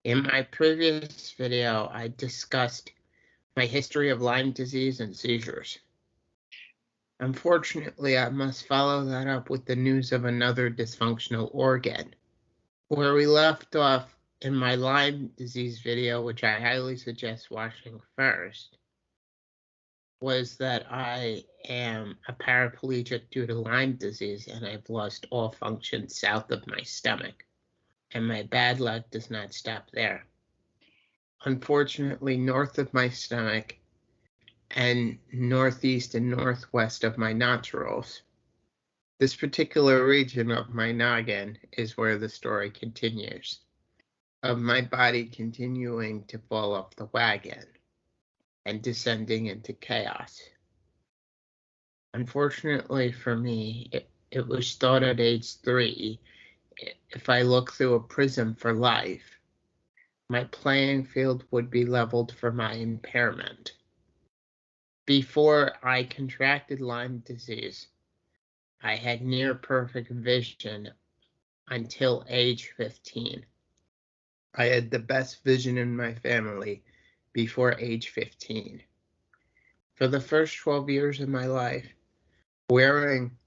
In my previous video, I discussed my history of Lyme disease and seizures. Unfortunately, I must follow that up with the news of another dysfunctional organ. Where we left off in my Lyme disease video, which I highly suggest watching first, was that I am a paraplegic due to Lyme disease and I've lost all function south of my stomach. And my bad luck does not stop there. Unfortunately, north of my stomach and northeast and northwest of my nostrils, this particular region of my noggin is where the story continues, of my body continuing to fall off the wagon and descending into chaos. Unfortunately for me, it was thought at age 3, if I look through a prism for life, my playing field would be leveled for my impairment. Before I contracted Lyme disease, I had near perfect vision until age 15. I had the best vision in my family before age 15. For the first 12 years of my life, wearing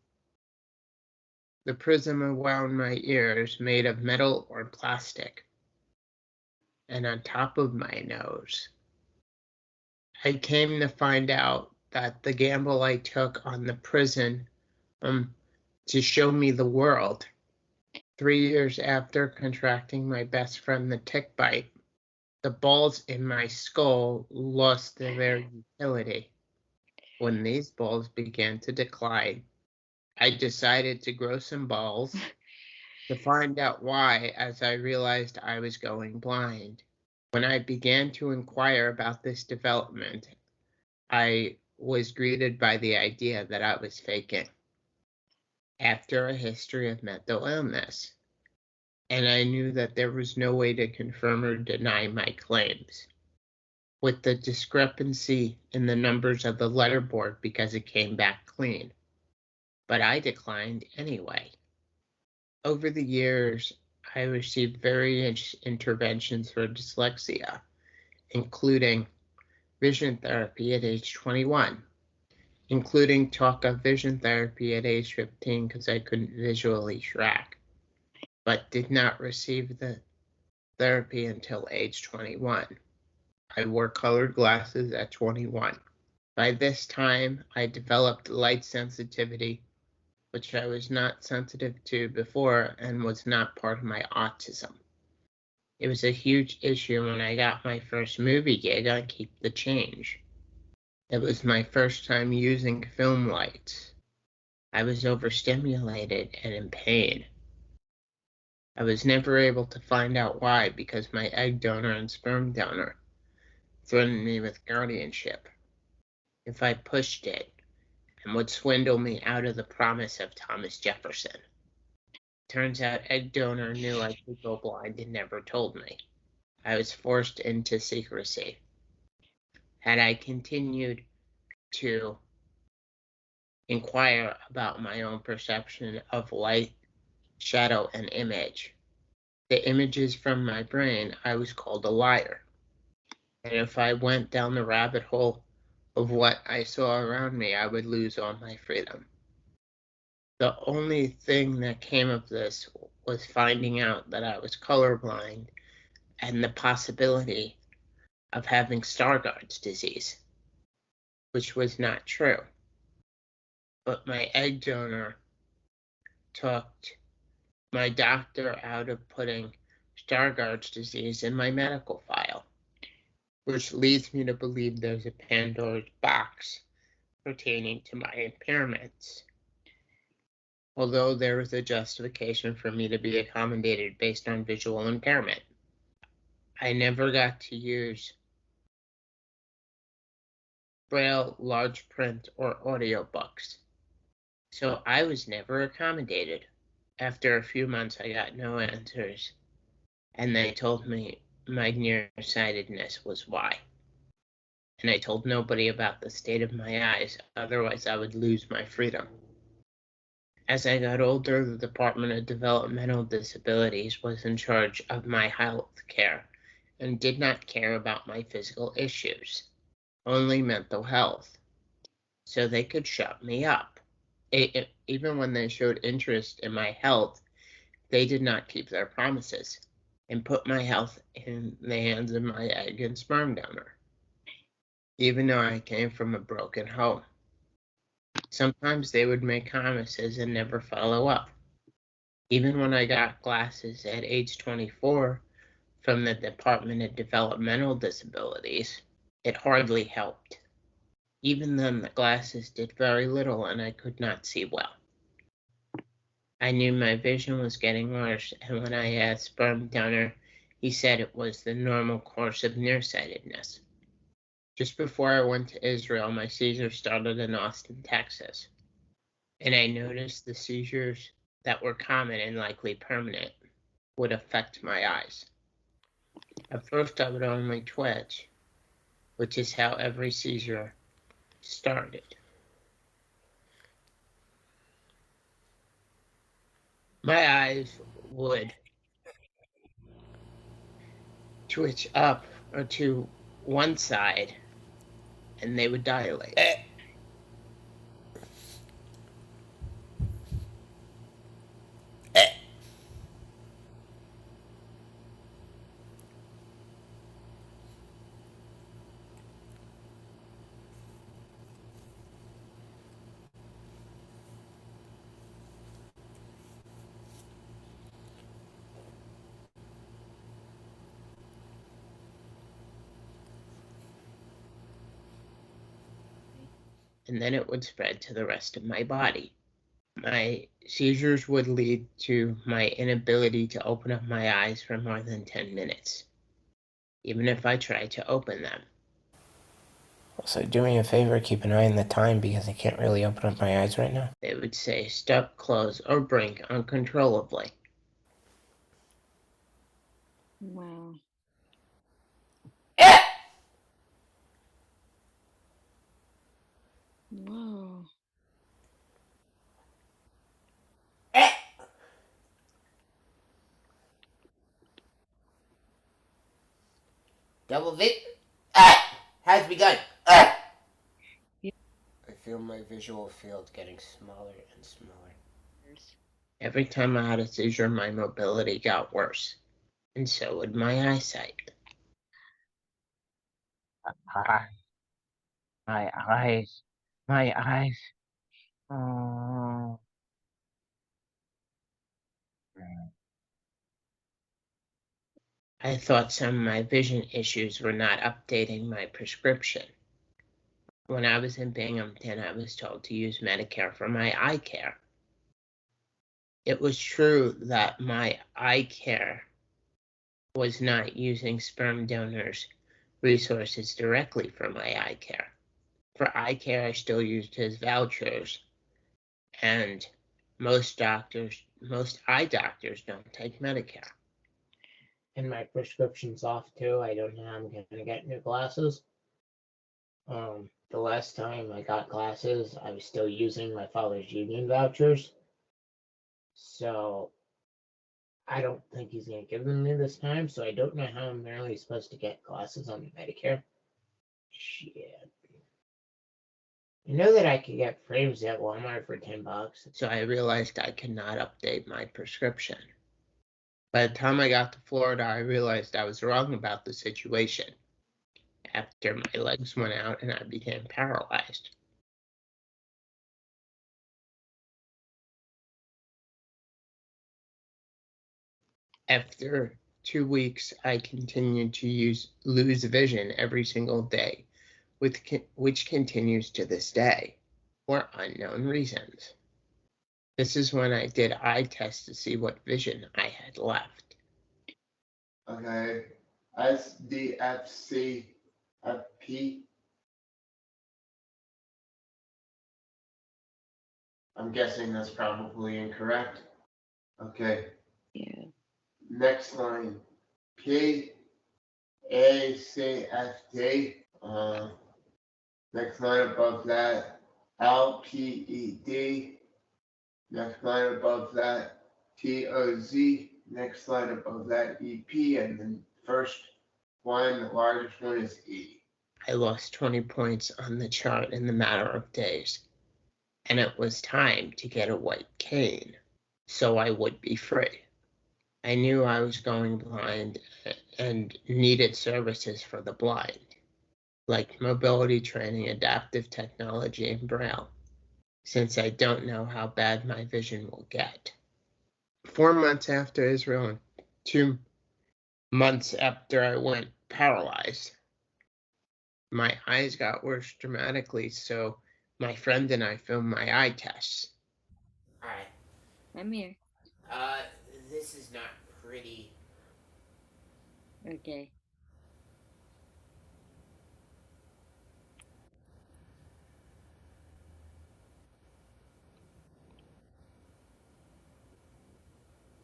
the prism around my ears made of metal or plastic, and on top of my nose, I came to find out that the gamble I took on the prism to show me the world, 3 years after contracting my best friend the tick bite, the balls in my skull lost their utility. When these balls began to decline, I decided to grow some balls to find out why, as I realized I was going blind. When I began to inquire about this development, I was greeted by the idea that I was faking after a history of mental illness, and I knew that there was no way to confirm or deny my claims. With the discrepancy in the numbers of the letterboard because it came back clean, but I declined anyway. Over the years, I received various interventions for dyslexia, including vision therapy at age 21, including talk of vision therapy at age 15 because I couldn't visually track, but did not receive the therapy until age 21. I wore colored glasses at 21. By this time, I developed light sensitivity, which I was not sensitive to before and was not part of my autism. It was a huge issue when I got my first movie gig on Keep the Change. It was my first time using film lights. I was overstimulated and in pain. I was never able to find out why because my egg donor and sperm donor threatened me with guardianship if I pushed it and would swindle me out of the promise of Thomas Jefferson. Turns out egg donor knew I could go blind and never told me. I was forced into secrecy. Had I continued to inquire about my own perception of light, shadow, and image, the images from my brain, I was called a liar. And if I went down the rabbit hole of what I saw around me, I would lose all my freedom. The only thing that came of this was finding out that I was colorblind and the possibility of having Stargardt's disease, which was not true. But my egg donor talked my doctor out of putting Stargardt's disease in my medical file, which leads me to believe there's a Pandora's box pertaining to my impairments. Although there is a justification for me to be accommodated based on visual impairment. I never got to use Braille, large print, or audiobooks, so I was never accommodated. After a few months, I got no answers, and they told me my nearsightedness was why. And I told nobody about the state of my eyes, otherwise I would lose my freedom. As I got older, the Department of Developmental Disabilities was in charge of my health care and did not care about my physical issues, only mental health, so they could shut me up. Even when they showed interest in my health, they did not keep their promises and put my health in the hands of my egg and sperm donor, even though I came from a broken home. Sometimes they would make promises and never follow up. Even when I got glasses at age 24 from the Department of Developmental Disabilities, it hardly helped. Even then, the glasses did very little and I could not see well. I knew my vision was getting worse, and when I asked sperm donor, he said it was the normal course of nearsightedness. Just before I went to Israel, my seizures started in Austin, Texas, and I noticed the seizures that were common and likely permanent would affect my eyes. At first, I would only twitch, which is how every seizure started. My eyes would twitch up or to one side, and they would dilate. And then it would spread to the rest of my body. My seizures would lead to my inability to open up my eyes for more than 10 minutes, even if I tried to open them. So do me a favor, keep an eye on the time because I can't really open up my eyes right now. They would say stop, close, or blink uncontrollably. Wow. Whoa. Double has begun. I feel my visual field getting smaller and smaller. Every time I had a seizure, my mobility got worse, and so would my eyesight. My eyes. My eyes. Oh. I thought some of my vision issues were not updating my prescription. When I was in Binghamton, I was told to use Medicare for my eye care. It was true that my eye care was not using sperm donors' resources directly for my eye care. For eye care, I still used his vouchers, and most eye doctors don't take Medicare. And my prescription's off too. I don't know how I'm gonna get new glasses. The last time I got glasses, I was still using my father's union vouchers. So I don't think he's gonna give them me this time. So I don't know how I'm really supposed to get glasses on Medicare. Shit. I know that I could get frames at Walmart for $10. So I realized I could not update my prescription. By the time I got to Florida, I realized I was wrong about the situation. After my legs went out and I became paralyzed. After 2 weeks, I continued to lose vision every single day, which continues to this day, for unknown reasons. This is when I did eye tests to see what vision I had left. Okay, SDFCFP. I'm guessing that's probably incorrect. Okay. Yeah. Next line. PACFD. Next line above that. LPED. Next line above that. TOZ. Next line above that. EP. And then first one, the largest one is E. I lost 20 points on the chart in the matter of days, and it was time to get a white cane, so I would be free. I knew I was going blind and needed services for the blind, like mobility training, adaptive technology, and Braille, since I don't know how bad my vision will get. 4 months after Israel and 2 months after I went paralyzed, my eyes got worse dramatically, so my friend and I filmed my eye tests. All right. I'm here. This is not pretty. Okay.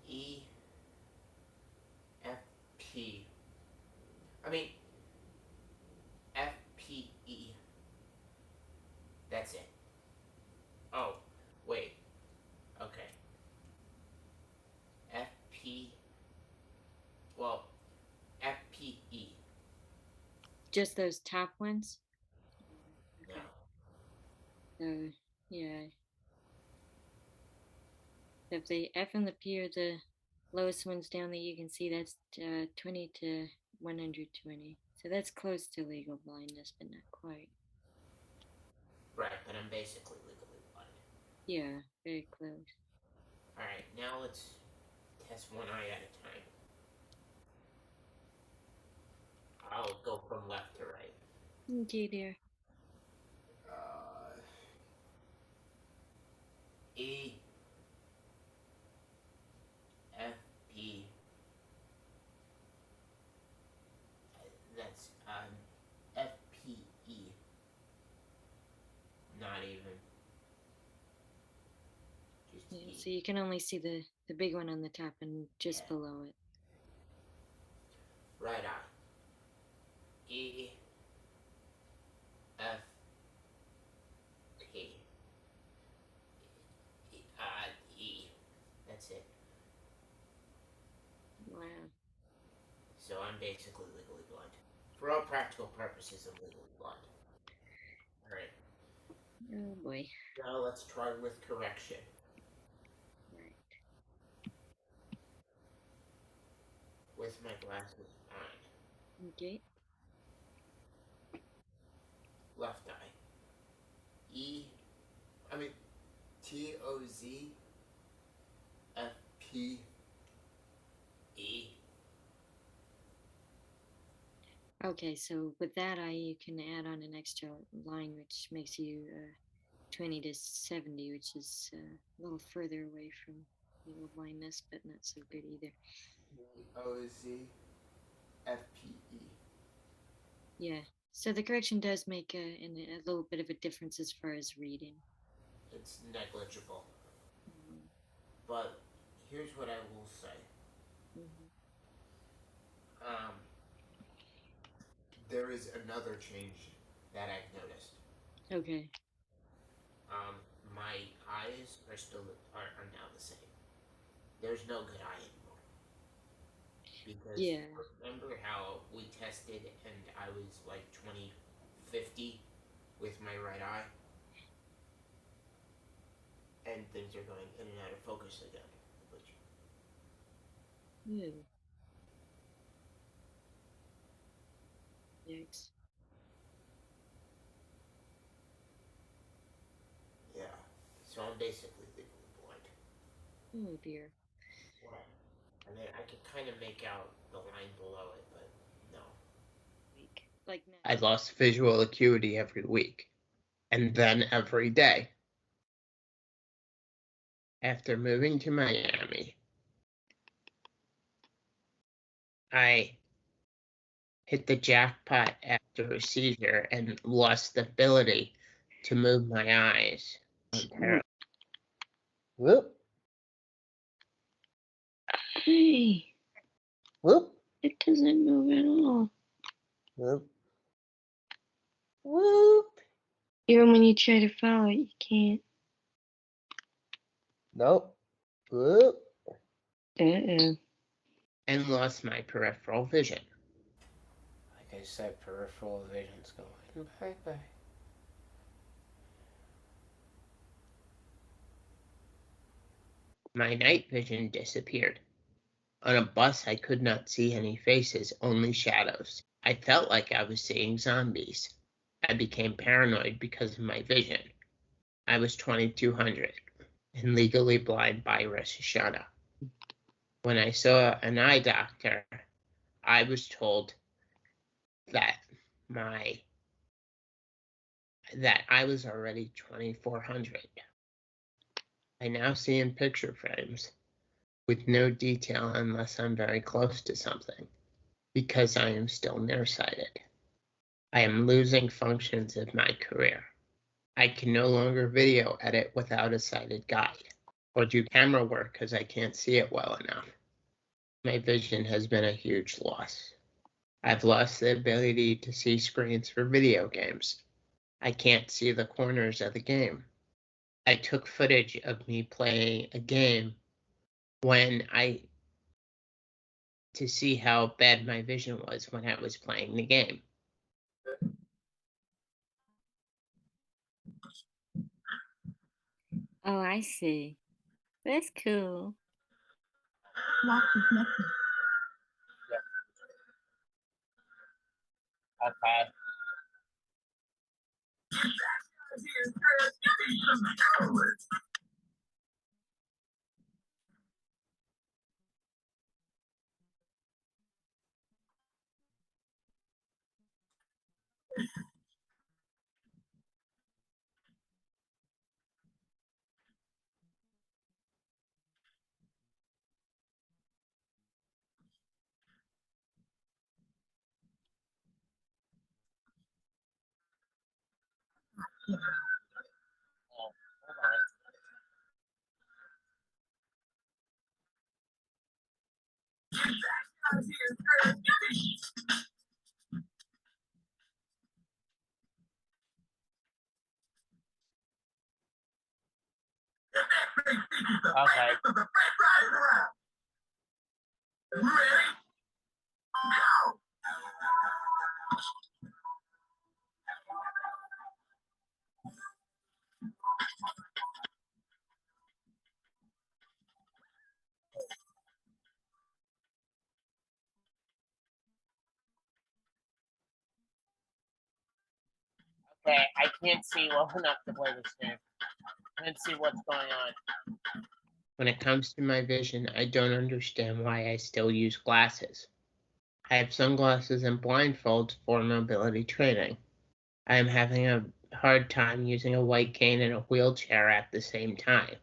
E F P. I mean F P E. That's it. Oh, wait. Okay. F P. Well, F P E. Just those top ones? No. Yeah. If the F and the P are the lowest ones down there, you can see that's 20 to 120. So that's close to legal blindness, but not quite. Right, but I'm basically legally blind. Yeah, very close. All right, now let's test one eye at a time. I'll go from left to right. Okay, dear. E F P. That's F P E. Not even. Just Yeah, E. so you can only see the big one on the top and just below it. Right eye. E F P. E. That's it. Wow. So I'm basically legally blind. For all practical purposes, I'm legally blind. Alright. Oh boy. Now let's try with correction. Right. With my glasses on. Okay. Left eye. Toz Fp E. Okay, so with that eye, you can add on an extra line, which makes you 20 to 70, which is a little further away from legal blindness, but not so good either. Toz Fpe. Yeah, so the correction does make a little bit of a difference as far as reading. It's negligible. But here's what I will say. There is another change that I've noticed. Okay. My eyes are now the same. There's no good eye anymore. Because remember how we tested and I was like 20/50 with my right eye? And things are going in and out of focus again. Yikes. Yeah. So I'm basically legally blind. Oh dear. I mean, I could kind of make out the line below it, but no. Like now. I lost visual acuity every week, and then every day. After moving to Miami, I hit the jackpot after a seizure and lost the ability to move my eyes. Whoop. Hey. Whoop. It doesn't move at all. Whoop. Whoop. Even when you try to follow it, you can't. Nope. Whoop. Uh-oh. And lost my peripheral vision. said peripheral vision's going bye-bye. My night vision disappeared. On a bus, I could not see any faces, only shadows. I felt like I was seeing zombies. I became paranoid because of my vision. I was 2200 and legally blind by Rosh Hashanah. When I saw an eye doctor, I was told that I was already 2400. I now see in picture frames with no detail unless I'm very close to something, because I am still nearsighted. I am losing functions of my career. I can no longer video edit without a sighted guide, or do camera work because I can't see it well enough. My vision has been a huge loss. I've lost the ability to see screens for video games. I can't see the corners of the game. I took footage of me playing a game to see how bad my vision was when I was playing the game. Oh, I see. That's cool. Okay. Okay. Okay, I can't see well enough to play this game. I can't see what's going on. When it comes to my vision, I don't understand why I still use glasses. I have sunglasses and blindfolds for mobility training. I am having a hard time using a white cane and a wheelchair at the same time.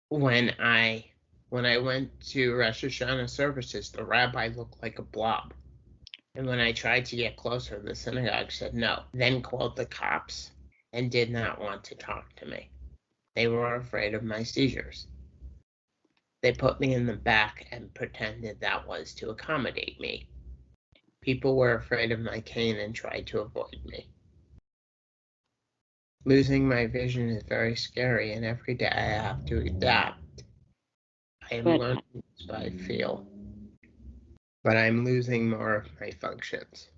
When I went to Rosh Hashanah services, the rabbi looked like a blob. And when I tried to get closer, the synagogue said no, then called the cops and did not want to talk to me. They were afraid of my seizures. They put me in the back and pretended that was to accommodate me. People were afraid of my cane and tried to avoid me. Losing my vision is very scary, and every day I have to adapt. I am learning this by feel, but I'm losing more of my functions.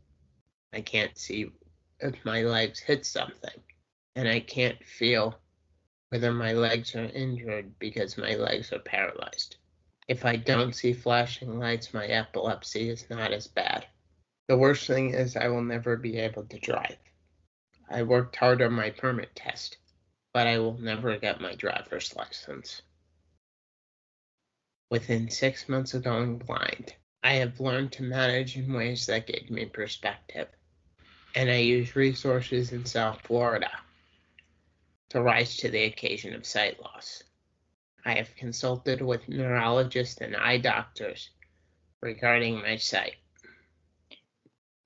I can't see if my legs hit something, and I can't feel whether my legs are injured because my legs are paralyzed. If I don't see flashing lights, my epilepsy is not as bad. The worst thing is I will never be able to drive. I worked hard on my permit test, but I will never get my driver's license. Within 6 months of going blind, I have learned to manage in ways that gave me perspective, and I use resources in South Florida to rise to the occasion of sight loss. I have consulted with neurologists and eye doctors regarding my sight.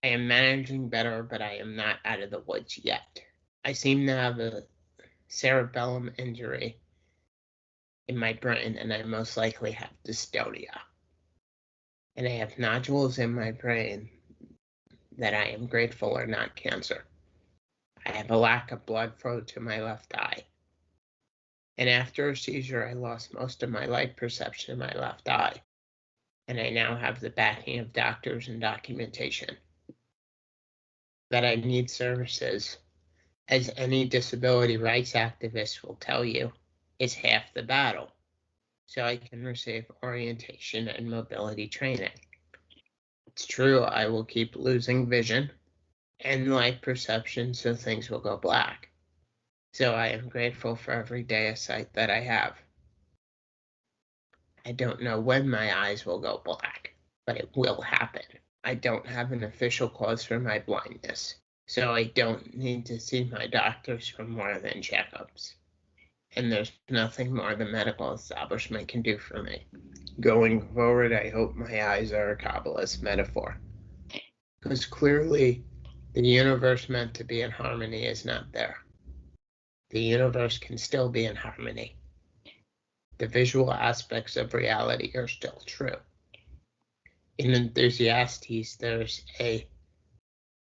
I am managing better, but I am not out of the woods yet. I seem to have a cerebellum injury in my brain, and I most likely have dystonia. And I have nodules in my brain that I am grateful are not cancer. I have a lack of blood flow to my left eye. And after a seizure, I lost most of my light perception in my left eye. And I now have the backing of doctors and documentation. that I need services, as any disability rights activist will tell you, is half the battle, so I can receive orientation and mobility training. It's true, I will keep losing vision and light perception, so things will go black. So I am grateful for every day of sight that I have. I don't know when my eyes will go black, but it will happen. I don't have an official cause for my blindness, so I don't need to see my doctors for more than checkups. And there's nothing more the medical establishment can do for me. Going forward, I hope my eyes are a Kabbalist metaphor, because clearly the universe meant to be in harmony is not there. The universe can still be in harmony. The visual aspects of reality are still true. In Enthusiastes,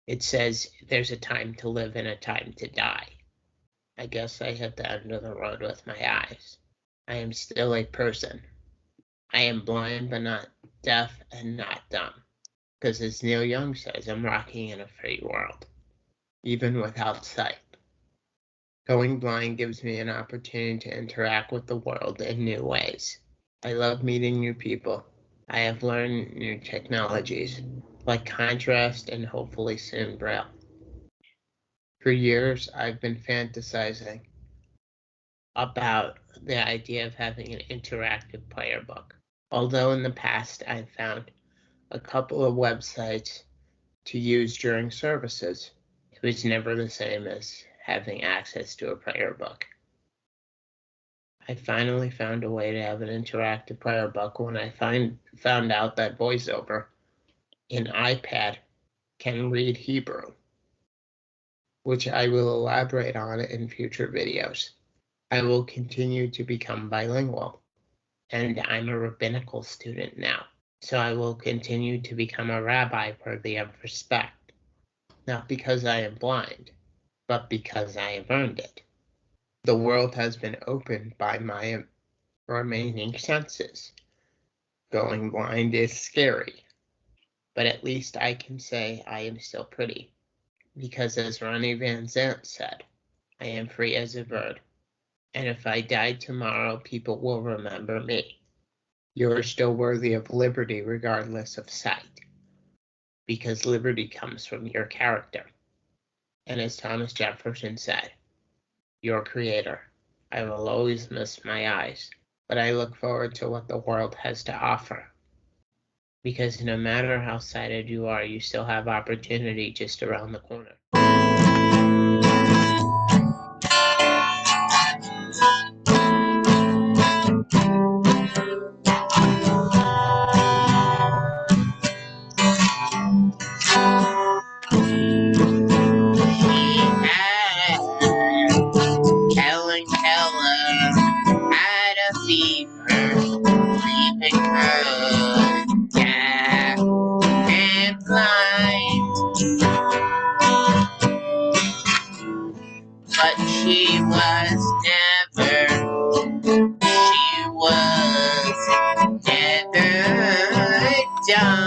it says there's a time to live and a time to die. I guess I hit the end of the road with my eyes. I am still a person. I am blind but not deaf and not dumb. Because as Neil Young says, I'm rocking in a free world, even without sight. Going blind gives me an opportunity to interact with the world in new ways. I love meeting new people. I have learned new technologies, like contrast and hopefully soon Braille. For years, I've been fantasizing about the idea of having an interactive player book. Although in the past I've found a couple of websites to use during services, it was never the same as having access to a prayer book. I finally found a way to have an interactive prayer book when I found out that VoiceOver in iPad can read Hebrew, which I will elaborate on in future videos. I will continue to become bilingual, and I'm a rabbinical student now, so I will continue to become a rabbi worthy of respect, not because I am blind, but because I have earned it. The world has been opened by my remaining senses. Going blind is scary, but at least I can say I am still pretty, because as Ronnie Van Zant said, I am free as a bird, and if I die tomorrow, people will remember me. You are still worthy of liberty regardless of sight, because liberty comes from your character. And as Thomas Jefferson said, your creator. I will always miss my eyes, but I look forward to what the world has to offer. Because no matter how sighted you are, you still have opportunity just around the corner.